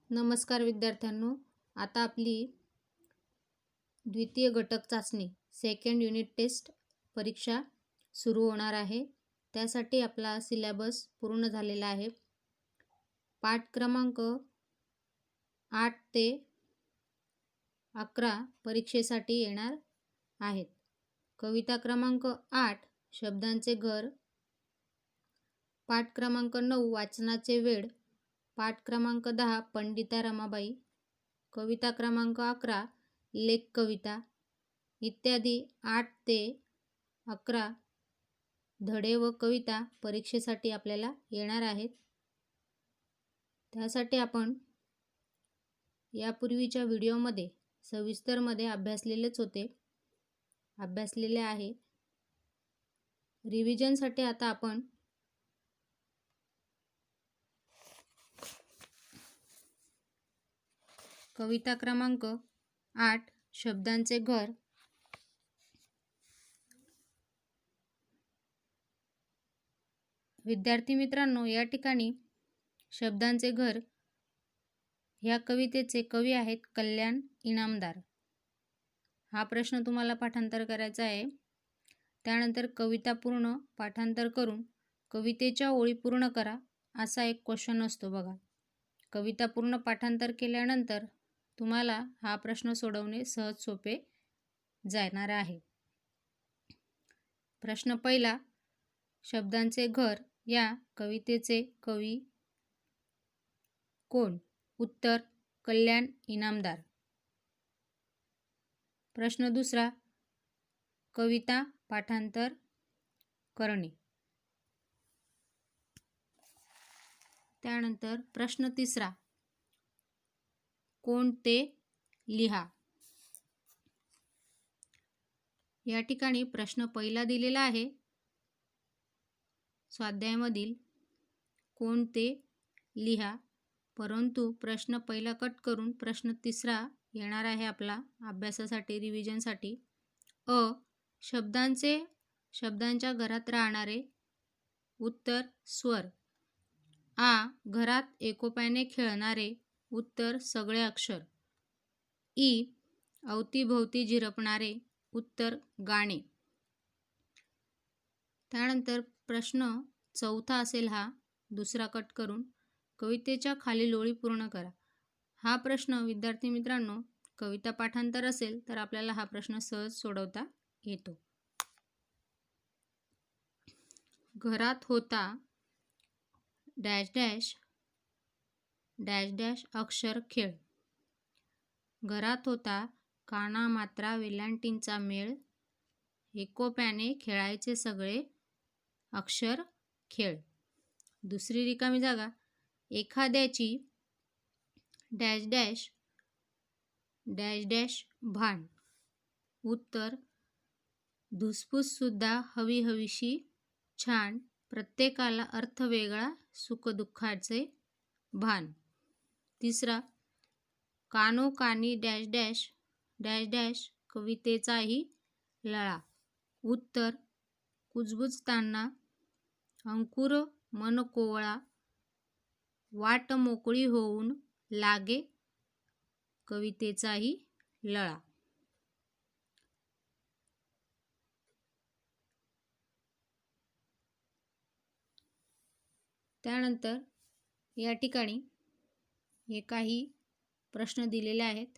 नमस्कार विद्यार्थ्यांनो, आता आपली द्वितीय घटक चाचणी सेकंड युनिट टेस्ट परीक्षा सुरू होणार आहे. त्यासाठी आपला सिलेबस पूर्ण झालेला आहे. पाठ क्रमांक 8 ते 11 परीक्षेसाठी येणार आहेत. कविता क्रमांक 8 शब्दांचे घर, पाठ क्रमांक 9 वाचनाचे वेळ, पाठ क्रमांक 10 पंडिता रमाबाई, कविता क्रमांक 11 लेख कविता इत्यादी 8 ते 11 धडे व कविता परीक्षेसाठी आपल्याला येणार आहेत. त्यासाठी आपण यापूर्वीच्या व्हिडिओमध्ये सविस्तरमध्ये अभ्यासलेले आहे. रिव्हिजनसाठी आता आपण कविता क्रमांक 8 शब्दांचे घर, विद्यार्थी मित्रांनो, या ठिकाणी शब्दांचे घर ह्या कवितेचे कवी आहेत कल्याण इनामदार. हा प्रश्न तुम्हाला पाठांतर करायचा आहे. त्यानंतर कविता पूर्ण पाठांतर करून कवितेच्या ओळी पूर्ण करा असा एक क्वेश्चन असतो बघा. कविता पूर्ण पाठांतर केल्यानंतर तुम्हाला हा प्रश्न सोडवणे सहज सोपे जाणार आहे. प्रश्न पहिला, शब्दांचे घर या कवितेचे कवी कोण? उत्तर कल्याण इनामदार. प्रश्न दुसरा, कविता पाठांतर करणे. त्यानंतर प्रश्न तिसरा, कोण ते लिहा. या ठिकाणी प्रश्न पहिला दिलेला आहे स्वाध्यायामधील, कोण ते लिहा, परंतु प्रश्न पहिला कट करून प्रश्न तिसरा येणार आहे आपला अभ्यासासाठी, रिव्हिजनसाठी. शब्दांच्या घरात राहणारे. उत्तर स्वर. घरात एकोप्याने खेळणारे. उत्तर सगळे अक्षर. अवतीभोवती झिरपणारे. उत्तर गाणे. त्यानंतर प्रश्न चौथा असेल हा, दुसरा कट करून कवितेच्या खालील ओळी पूर्ण करा. हा प्रश्न विद्यार्थी मित्रांनो कविता पाठांतर असेल तर आपल्याला हा प्रश्न सहज सोडवता येतो. घरात होता डॅश डॅश डॅश डॅश अक्षर खेळ. घरात होता काना मात्रा वेलांटींचा मेळ. एकोप्याने खेळायचे सगळे अक्षर खेळ. दुसरी रिकामी जागा, एखाद्याची डॅश डॅश डॅश डॅश भान. उत्तर धुसफूस सुद्धा हवी हवीशी छान. प्रत्येकाला अर्थ वेगळा सुखदुःखाचे भान. तिसरा, कानोकानी डॅश डॅश डॅश डॅश कवितेचाही लळा. उत्तर कुजबुजताना अंकुर मन कोवळा. वाट मोकळी होऊन लागे कवितेचाही लळा. त्यानंतर या ठिकाणी हे काही प्रश्न दिलेले आहेत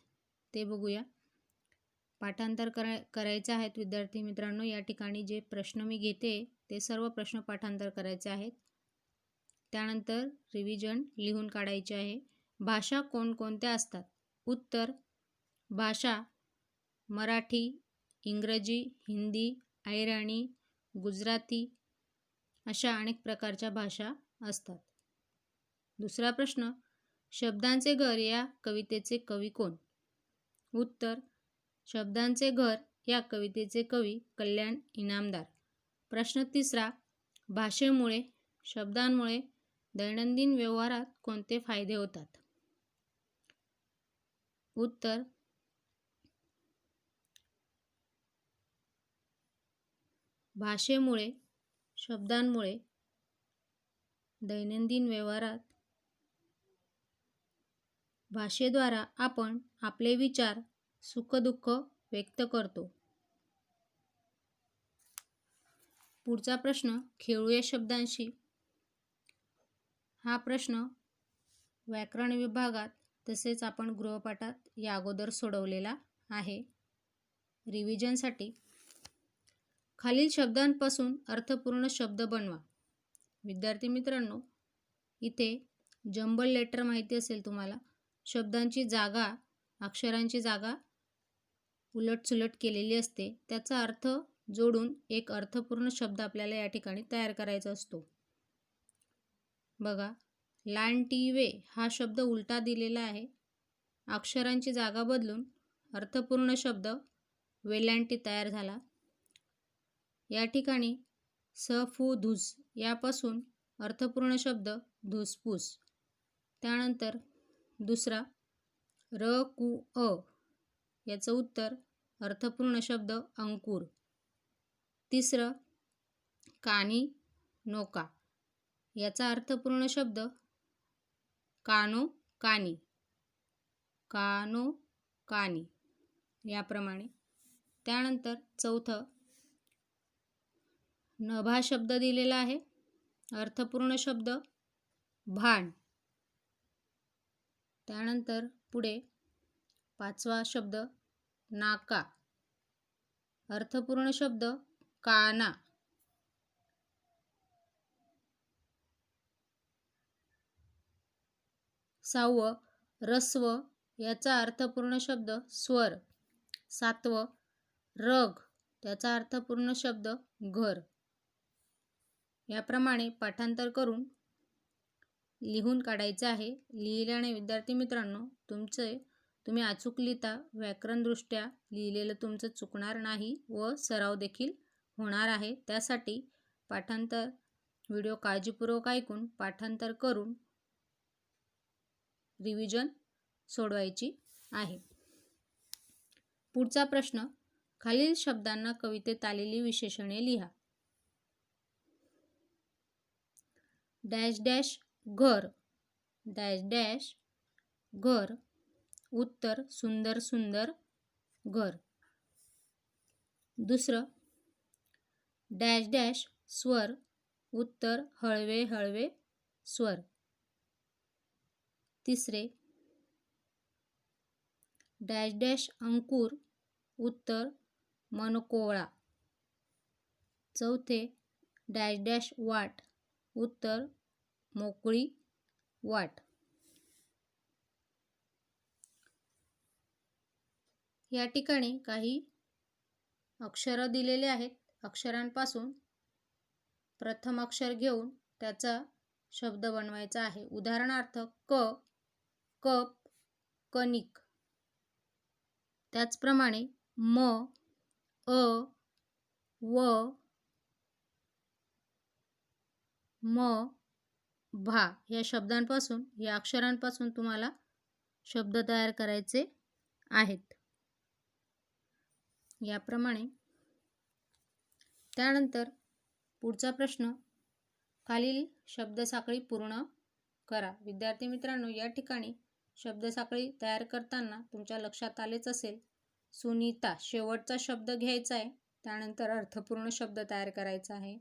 ते बघूया. पाठांतर करायचे आहेत विद्यार्थी मित्रांनो. या ठिकाणी जे प्रश्न मी घेते ते सर्व प्रश्न पाठांतर करायचे आहेत. त्यानंतर रिव्हिजन लिहून काढायचे आहे. भाषा कोणकोणत्या असतात? उत्तर भाषा मराठी, इंग्रजी, हिंदी, अहिराणी, गुजराती अशा अनेक प्रकारच्या भाषा असतात. दुसरा प्रश्न, शब्दांचे घर या कवितेचे कवी कोण? उत्तर शब्दांचे घर या कवितेचे कवी कल्याण इनामदार. प्रश्न तिसरा, भाषेमुळे, शब्दांमुळे दैनंदिन व्यवहारात कोणते फायदे होतात? उत्तर भाषेमुळे, शब्दांमुळे दैनंदिन व्यवहारात भाषेद्वारा आपण आपले विचार सुखदुःख व्यक्त करतो. पुढचा प्रश्न खेळूया शब्दांशी. हा प्रश्न व्याकरण विभागात तसेच आपण गृहपाठात या अगोदर सोडवलेला आहे. रिव्हिजनसाठी खालील शब्दांपासून अर्थपूर्ण शब्द बनवा. विद्यार्थी मित्रांनो, इथे जंबल लेटर माहिती असेल तुम्हाला. शब्दांची जागा, अक्षरांची जागा उलटसुलट केलेली असते. त्याचा अर्थ जोडून एक अर्थपूर्ण शब्द आपल्याला या ठिकाणी तयार करायचा असतो. बघा, लांटिवे हा शब्द उलटा दिलेला आहे. अक्षरांची जागा बदलून अर्थपूर्ण शब्द वेलांटी तयार झाला. या ठिकाणी सफुधुस यापासून अर्थपूर्ण शब्द धुसफूस. त्यानंतर दुसरा रकुअ याचं उत्तर अर्थपूर्ण शब्द अंकुर. तिसरं कानी नोका याचा अर्थपूर्ण शब्द कानो कानी. कानो कानी याप्रमाणे. त्यानंतर चौथं नभा शब्द दिलेला आहे. अर्थपूर्ण शब्द भान. त्यानंतर पुढे पाचवा शब्द नाका. अर्थपूर्ण शब्द काना. सहावं रस्व याचा अर्थपूर्ण शब्द स्वर. सातवं रग त्याचा अर्थपूर्ण शब्द घर. याप्रमाणे पाठांतर करून लिहून काढायचे आहे. लिहिल्याने विद्यार्थी मित्रांनो तुम्ही अचूक लिहिता. व्याकरणदृष्ट्या लिहिलेलं तुमचं चुकणार नाही व सराव देखील होणार आहे. त्यासाठी पाठांतर व्हिडिओ काळजीपूर्वक ऐकून पाठांतर करून रिव्हिजन सोडवायची आहे. पुढचा प्रश्न खालील शब्दांना कवितेत आलेली विशेषणे लिहा. डॅश डॅश घर. डॅश डॅश घर. उत्तर सुंदर सुंदर घर. दुसरं डॅश डॅश स्वर. उत्तर हळवे हळवे स्वर. तिसरे डॅश डॅश अंकुर. उत्तर मनकोळा. चौथे डॅश डॅश वाट. उत्तर मोकळी वाट. या ठिकाणी काही अक्षरं दिलेले आहेत. अक्षरांपासून प्रथम अक्षर घेऊन त्याचा शब्द बनवायचा आहे. उदाहरणार्थ क कप कणिक. त्याचप्रमाणे म अ व म भा या शब्दांपासून या अक्षरांपासून तुम्हाला शब्द तयार करायचे आहेत. याप्रमाणे. त्यानंतर पुढचा प्रश्न खालील शब्दसाखळी पूर्ण करा. विद्यार्थी मित्रांनो, या ठिकाणी शब्दसाखळी तयार करताना तुमच्या लक्षात आलेच असेल. सुनीता शेवटचा शब्द घ्यायचा आहे. त्यानंतर अर्थपूर्ण शब्द तयार करायचा आहे.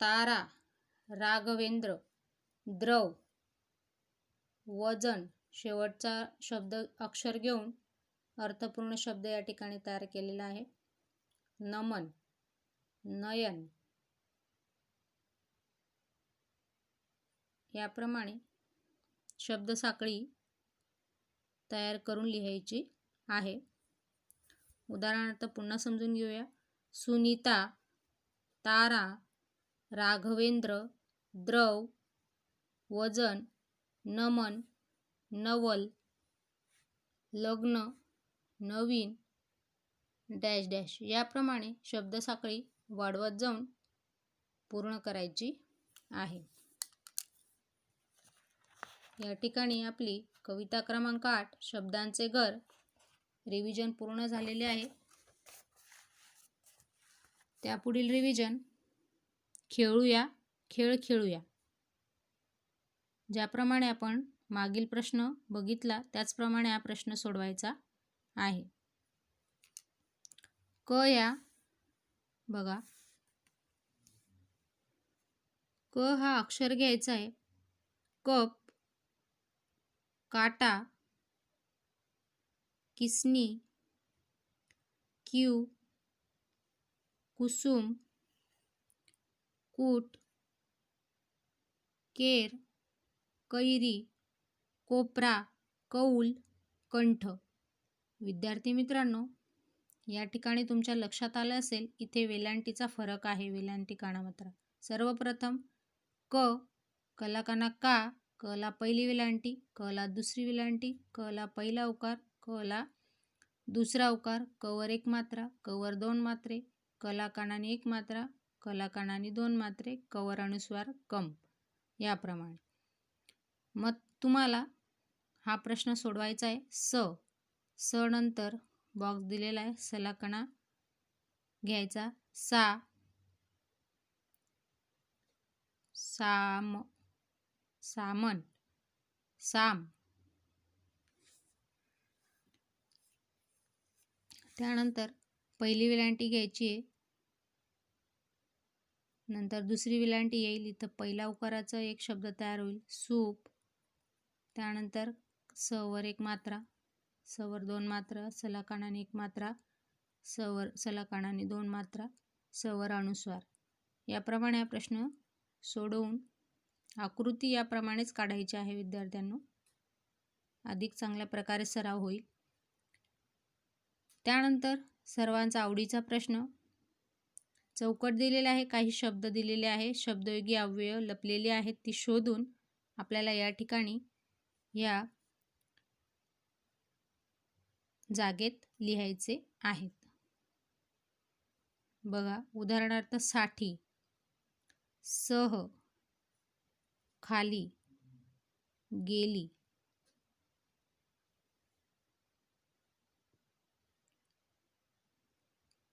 तारा राघवेंद्र. द्रव वजन शेवटचा शब्द अक्षर घेऊन अर्थपूर्ण शब्द या ठिकाणी तयार केलेला आहे. नमन नयन. याप्रमाणे शब्दसाखळी तयार करून लिहायची आहे. उदाहरणार्थ पुन्हा समजून घेऊया. सुनीता, तारा, राघवेंद्र, द्रव, वजन, नमन, नवल, लग्न, नवीन, डॅश डॅश. याप्रमाणे शब्दसाखळी वाढवत जाऊन पूर्ण करायची आहे. या ठिकाणी आपली कविता क्रमांक 8 शब्दांचे घर रिव्हिजन पूर्ण झालेले आहे. त्यापुढील रिव्हिजन खेळूया खेळ खेळूया. ज्याप्रमाणे आपण मागील प्रश्न बघितला त्याचप्रमाणे हा प्रश्न सोडवायचा आहे. क या बघा, क हा अक्षर घ्यायचा आहे. कप, काटा, किसनी, क्यू, कुसुम, कूट, केर, कैरी, कोपरा, कौल, कंठ. विद्यार्थी मित्रांनो, या ठिकाणी तुमच्या लक्षात आलं असेल इथे वेलांटीचा फरक आहे. वेलांटी कानामात्रा. सर्वप्रथम क, कला काना का, क ला पहिली वेलांटी, क ला दुसरी वेलांटी, क ला पहिला उकार, क ला दुसरा उकार, क वर एक मात्रा, क वर दोन मात्रे, क ला कानाने एक मात्रा, क ला कानाने दोन मात्रे, क वर अनुस्वार कंप. याप्रमाणे मग तुम्हाला हा प्रश्न सोडवायचा आहे. स नंतर बॉक्स दिलेला आहे. सला कणा घ्यायचा. साम, सामन, साम. त्यानंतर पहिली वेलांटी घ्यायची आहे. नंतर दुसरी वेलांटी येईल. इथं पहिला उकाराचा एक शब्द तयार होईल, सूप. त्यानंतर स वर एक मात्रा, स वर दोन मात्रा, सला कानाने एक मात्रा, स वर सला कानाने दोन मात्रा, स वर अनुस्वार. याप्रमाणे हा प्रश्न सोडवून आकृती याप्रमाणेच काढायची आहे विद्यार्थ्यांनो. अधिक चांगल्या प्रकारे सराव होईल. त्यानंतर सर्वांचा आवडीचा प्रश्न. चौकट दिलेला आहे, काही शब्द दिलेले आहे, शब्दयोगी अव्यय लपलेले आहेत, ती शोधून आपल्याला या ठिकाणी या जागेत लिहायचे आहेत. बघा, उदाहरणार्थ साठी, सह, खाली, गेली.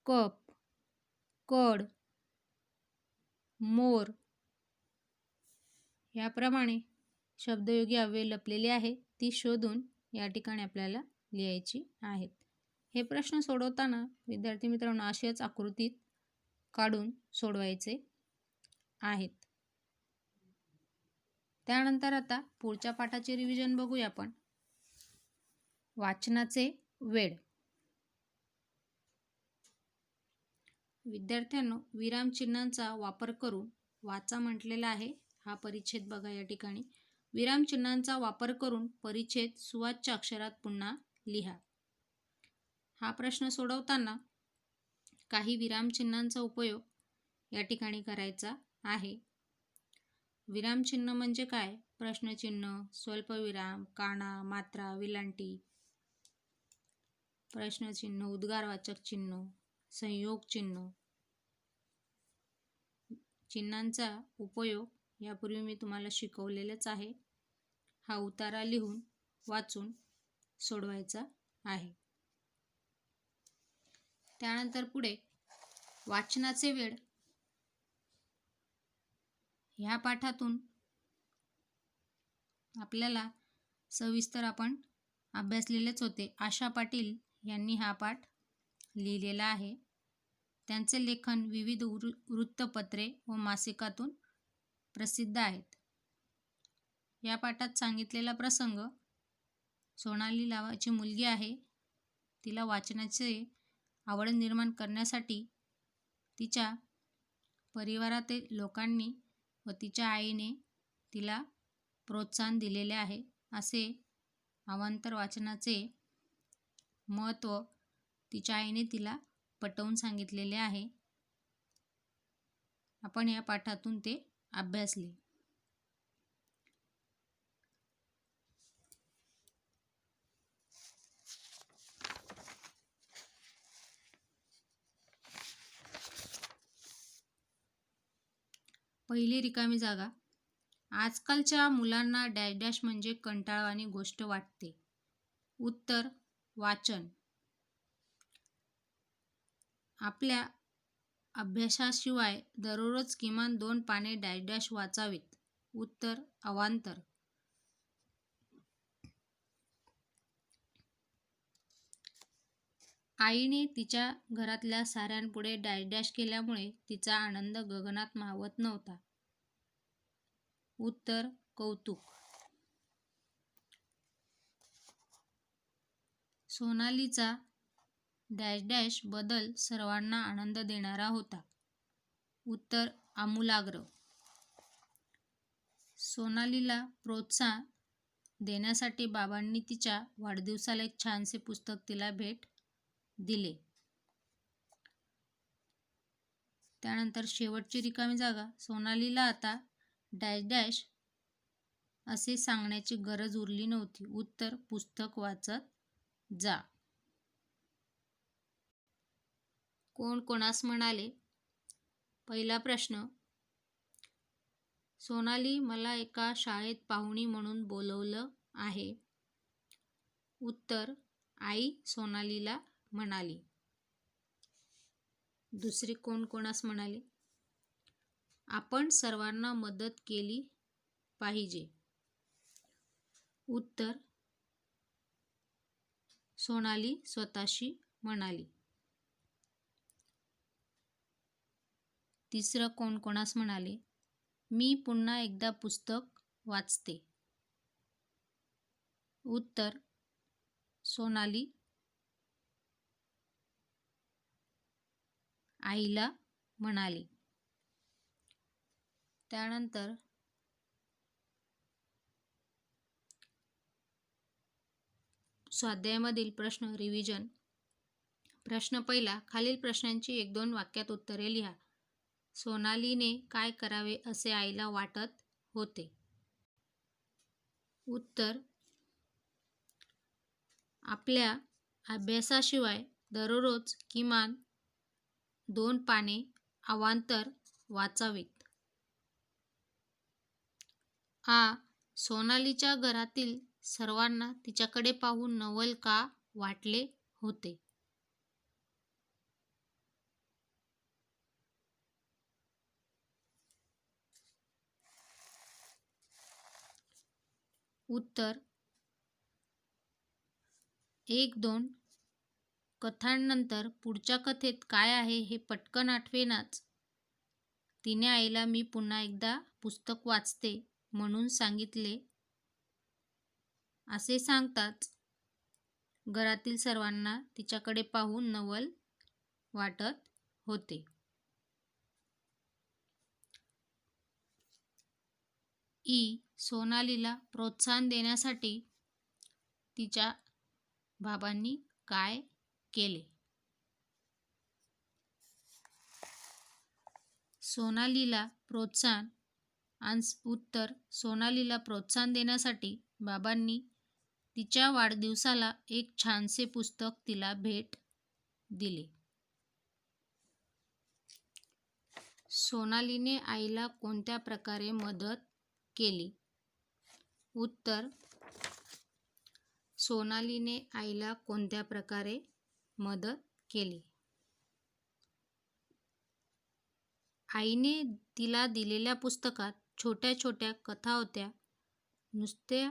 कप, कड, मोर. याप्रमाणे शब्दयोगी अव्यय लपलेले आहेत, ती शोधून या ठिकाणी आपल्याला लिहायची आहेत. हे प्रश्न सोडवताना विद्यार्थी मित्रांनो अशाच आकृतीत काढून सोडवायचे आहेत. त्यानंतर आता पुढच्या पाठाचे रिव्हिजन बघूया आपण. वाचनाचे वेळ. विद्यार्थ्यांनो, विरामचिन्हांचा वापर करून वाचा म्हटलेला आहे. हा परिच्छेद बघा या ठिकाणी. विरामचिन्हांचा वापर करून परिच्छेद सुवाच्य अक्षरात पुन्हा लिहा. हा प्रश्न सोडवताना काही विरामचिन्हांचा उपयोग या ठिकाणी करायचा आहे. विरामचिन्ह म्हणजे काय? प्रश्नचिन्ह, स्वल्पविराम, काना, मात्रा, वेलांटी, प्रश्नचिन्ह, उद्गारवाचक चिन्ह, संयोग चिन्ह. चिन्हांचा उपयोग यापूर्वी मी तुम्हाला शिकवलेलाच आहे. हा उतारा लिहून वाचून सोडवायचा आहे. त्यानंतर पुढे वाचनाचे वेळ. ह्या पाठातून आपल्याला सविस्तर आपण अभ्यासलेलेच होते. आशा पाटील यांनी हा पाठ लिहिलेला आहे. त्यांचे लेखन विविध वृत्तपत्रे व मासिकातून प्रसिद्ध आहेत. या पाठात सांगितलेला प्रसंग, सोनाली नावाची मुलगी आहे. तिला वाचनाचे आवड निर्माण करण्यासाठी तिच्या परिवारातील लोकांनी व तिच्या आईने तिला प्रोत्साहन दिलेले आहे. असे अवांतर वाचनाचे महत्त्व तिच्या आईने तिला पटवून सांगितलेले आहे. आपण या पाठातून ते अभ्यासले. पहिली रिकामी जागा. आजकालच्या मुलांना डॅश डॅश म्हणजे कंटाळवाणी गोष्ट वाटते. उत्तर, वाचन. आपल्या अभ्यासाशिवाय दररोज किमान 2 पाने डॅश डॅश वाचावीत. उत्तर, अवांतर. आईने तिच्या घरातल्या साऱ्यांपुढे डॅश डॅश केल्यामुळे तिचा आनंद गगनात मावत नव्हता. उत्तर कौतुक. सोनालीचा डॅश डॅश बदल सर्वांना आनंद देणारा होता. उत्तर आमूलाग्र. सोनालीला प्रोत्साहन देण्यासाठी बाबांनी तिच्या वाढदिवसाला एक छानसे पुस्तक तिला भेट दिले. त्यानंतर शेवटची रिकामी जागा. सोनालीला आता डॅश डॅश असे सांगण्याची गरज उरली नव्हती. उत्तर पुस्तक वाचत जा. कोण कोणास म्हणाले. पहिला प्रश्न. सोनाली, मला एका शाळेत पाहुणी म्हणून बोलवलं आहे. उत्तर आई सोनालीला म्हणाली. दुसरे कोण कोणास म्हणाले. आपण सर्वांना मदत केली पाहिजे. उत्तर सोनाली स्वतःशी म्हणाली. तिसरं कोण कोणास म्हणाले. मी पुन्हा एकदा पुस्तक वाचते. उत्तर सोनाली आईला म्हणाली. त्यानंतर स्वाध्यायामधील प्रश्न रिव्हिजन. प्रश्न पहिला. खालील प्रश्नांची 1-2 वाक्यात उत्तरे लिहा. सोनालीने काय करावे असे आईला वाटत होते. उत्तर आपल्या अभ्यासाशिवाय दररोज किमान 2 पाने अवांतर वाचावीत. आ. सोनालीच्या घरातील सर्वांना तिच्याकडे पाहून नवल का वाटले होते. उत्तर 1-2 कथांनंतर पुढच्या कथेत काय आहे हे पटकन आठवेनाच. तिने आईला मी पुन्हा एकदा पुस्तक वाचते म्हणून सांगितले. असे सांगताच घरातील सर्वांना तिच्याकडे पाहून नवल वाटत होते. ई. सोनालीला प्रोत्साहन देण्यासाठी तिच्या बाबांनी काय केले. सोनालीला प्रोत्साहन. उत्तर सोनालीला प्रोत्साहन देण्यासाठी बाबांनी तिच्या वाढदिवसाला एक छानसे पुस्तक तिला भेट दिले. सोनालीने आईला कोणत्या प्रकारे मदत केली. उत्तर सोनालीने आईला कोणत्या प्रकारे मदत केली. आईने तिला दिलेल्या पुस्तकात छोट्या छोट्या कथा होत्या. नुसत्या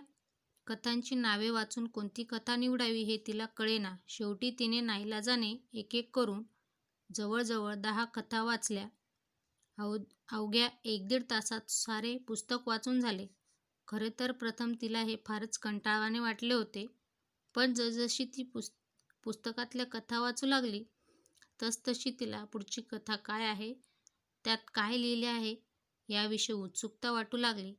कथांची नावे वाचून कोणती कथा निवडावी हे तिला कळेना. शेवटी तिने नाईलाजाने एक एक करून जवळजवळ 10 कथा वाचल्या. अवघ्या 1-1.5 तासात सारे पुस्तक वाचून झाले. खरे तर प्रथम तिला हे फारच कंटाळवाणे वाटले होते. पण जसजशी ती पुस्तकातल्या कथा वाचू लागली तसतशी तिला पुढची कथा काय आहे, त्यात काय लिहिले आहे याविषयी उत्सुकता वाटू लागली.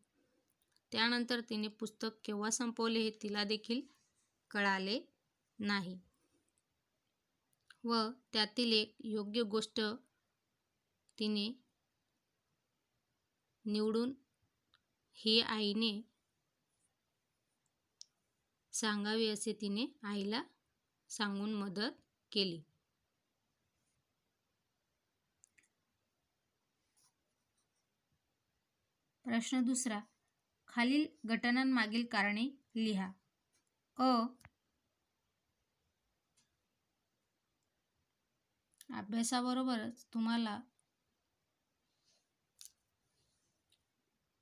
त्यानंतर तिने पुस्तक केव्हा संपवले हे तिला देखील कळाले नाही व त्यातील एक योग्य गोष्ट तिने निवडून ही आईने सांगावी असे तिने आईला सांगून मदत केली. प्रश्न दुसरा. खालील घटनांमागील कारणे लिहा. अ. अभ्यासाबरोबरच तुम्हाला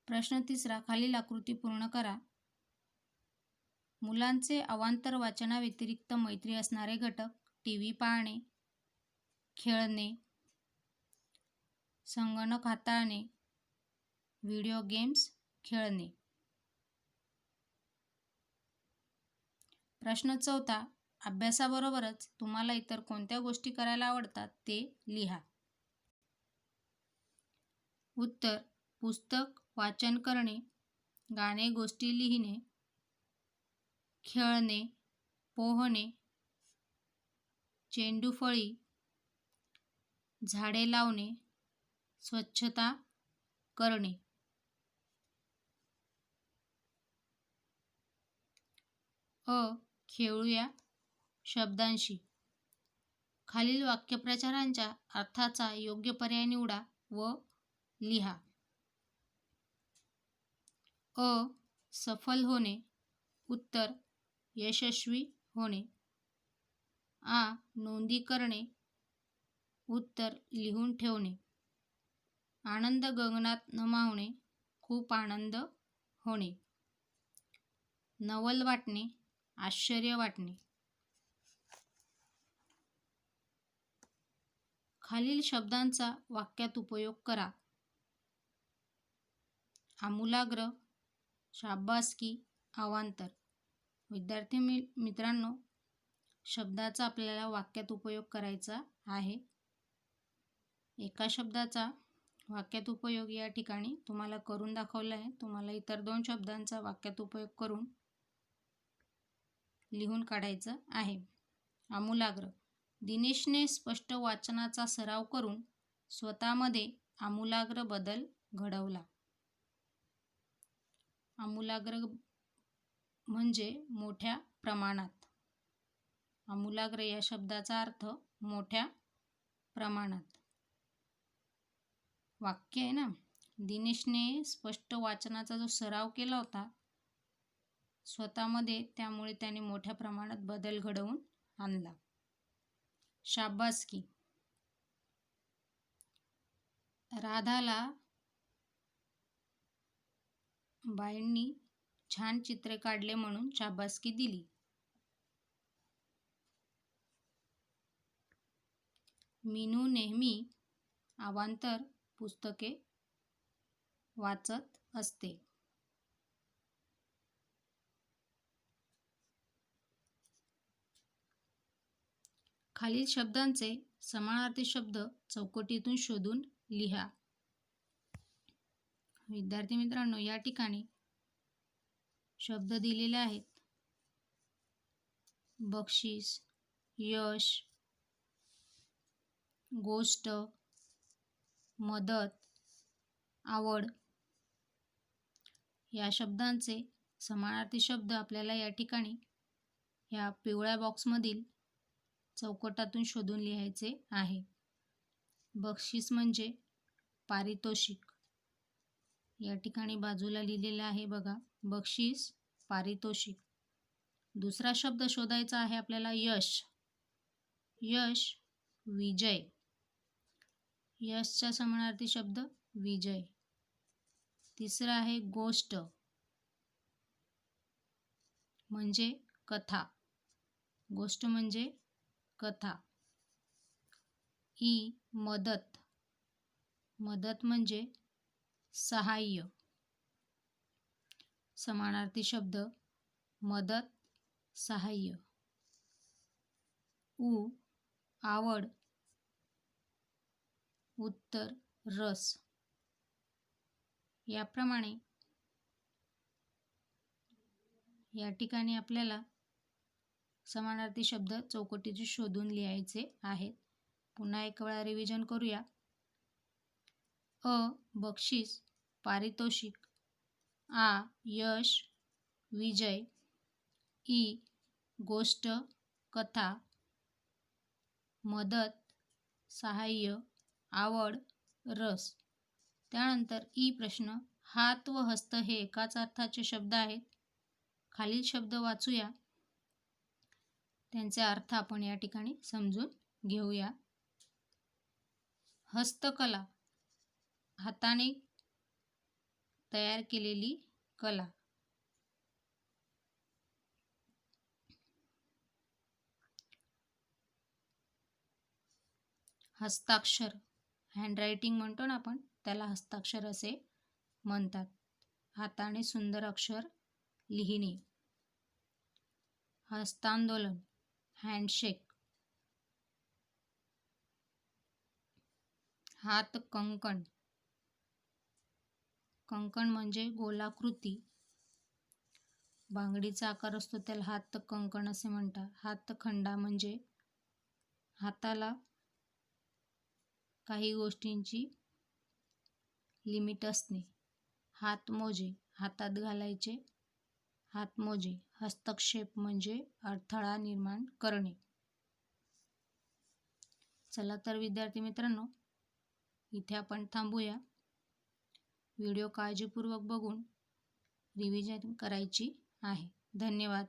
प्रश्न तिसरा. खालील आकृती पूर्ण करा. मुलांचे अवांतर वाचनाव्यतिरिक्त मैत्री असणारे घटक. टी व्ही पाहणे, खेळणे, संगणक हाताळणे, व्हिडिओ गेम्स खेळणे. प्रश्न 4, अभ्यासाबरोबरच तुम्हाला इतर कोणत्या गोष्टी करायला आवडतात ते लिहा. उत्तर: पुस्तक वाचन करणे, गाणे गोष्टी लिहिणे, खेळणे, पोहणे, चेंडू फळी, झाडे लावणे, स्वच्छता करणे. अ. खेळूया शब्दांशी. खालील वाक्यप्रचारांच्या अर्थाचा योग्य पर्याय निवडा व लिहा. अ. सफल होणे. उत्तर: यशस्वी होणे. आ. नोंदी करणे. उत्तर: लिहून ठेवणे. आनंद गगनात न मावणे. खूप आनंद होणे. नवल वाटणे. आश्चर्य वाटणे. खालील शब्दांचा वाक्यात उपयोग करा. आमूलाग्र, शाबासकी, अवांतर. विद्यार्थी मित्रांनो, शब्दाचा आपल्याला वाक्यात उपयोग करायचा आहे. एका शब्दाचा वाक्यात उपयोग या ठिकाणी तुम्हाला करून दाखवला आहे. तुम्हाला इतर 2 शब्दांचा वाक्यात उपयोग करून लिहून काढायचं आहे. आमूलाग्र. दिनेशने स्पष्ट वाचनाचा सराव करून स्वतःमध्ये आमूलाग्र बदल घडवला. आमूलाग्र म्हणजे मोठ्या प्रमाणात. आमूलाग्र या शब्दाचा अर्थ मोठ्या प्रमाणात. वाक्य आहे ना, दिनेशने स्पष्ट वाचनाचा जो सराव केला होता स्वतःमध्ये, त्यामुळे त्याने मोठ्या प्रमाणात बदल घडवून आणला. शाबासकी. राधाला बाईंनी छान चित्रे काढले म्हणून शाबासकी दिली. मीनू नेहमी अवांतर पुस्तके वाचत असते. खालील शब्दांचे समानार्थी शब्द चौकटीतून शोधून लिहा. विद्यार्थी मित्रांनो, या ठिकाणी शब्द दिलेले आहेत. बक्षीस, यश, गोष्ट, मदत, आवड. या शब्दांचे समानार्थी शब्द आपल्याला या ठिकाणी या पिवळ्या बॉक्समधील चौकटातून शोधून लिहायचे आहे. बक्षीस म्हणजे पारितोषिक. या ठिकाणी बाजूला लिहिलेलं आहे बघा, बक्षीस, पारितोषिक. दुसरा शब्द शोधायचा आहे आपल्याला यश. यश, विजय. यशचा समानार्थी शब्द विजय. तिसरा आहे गोष्ट म्हणजे कथा. गोष्ट म्हणजे कथा. ही मदत. मदत म्हणजे सहाय्य. समानार्थी शब्द मदत, सहाय्य. उ. आवड. उत्तर रस. याप्रमाणे या ठिकाणी आपल्याला समानार्थी शब्द चौकटीचे शोधून लिहायचे आहेत. पुन्हा एक वेळा रिव्हिजन करूया. अ. बक्षीस, पारितोषिक. आ. यश, विजय. ई. गोष्ट, कथा. मदत, सहाय्य. आवड, रस. त्यानंतर ई प्रश्न. हात व हस्त हे एकाच अर्थाचे शब्द आहेत. खालील शब्द वाचूया, त्यांचे अर्थ आपण या ठिकाणी समजून घेऊया. हस्तकला, हाताने तयार केलेली कला. हस्ताक्षर, हँडरायटिंग म्हणतो ना आपण, त्याला हस्ताक्षर असे म्हणतात. हाताने सुंदर अक्षर लिहिणे. हस्तांदोलन, हँडशेक. हात कंकण, कंकण म्हणजे गोलाकृती बांगडीचा आकार असतो त्याला हात कंकण असे म्हणतात. हातखंडा म्हणजे हाताला काही गोष्टींची लिमिट असणे. हातमोजे, हातात घालायचे हातमोजे. हस्तक्षेप म्हणजे अडथळा निर्माण करणे. चला तर विद्यार्थी मित्रांनो, इथे आपण थांबूया. व्हिडिओ काळजीपूर्वक बघून रिव्हिजन करायची आहे. धन्यवाद.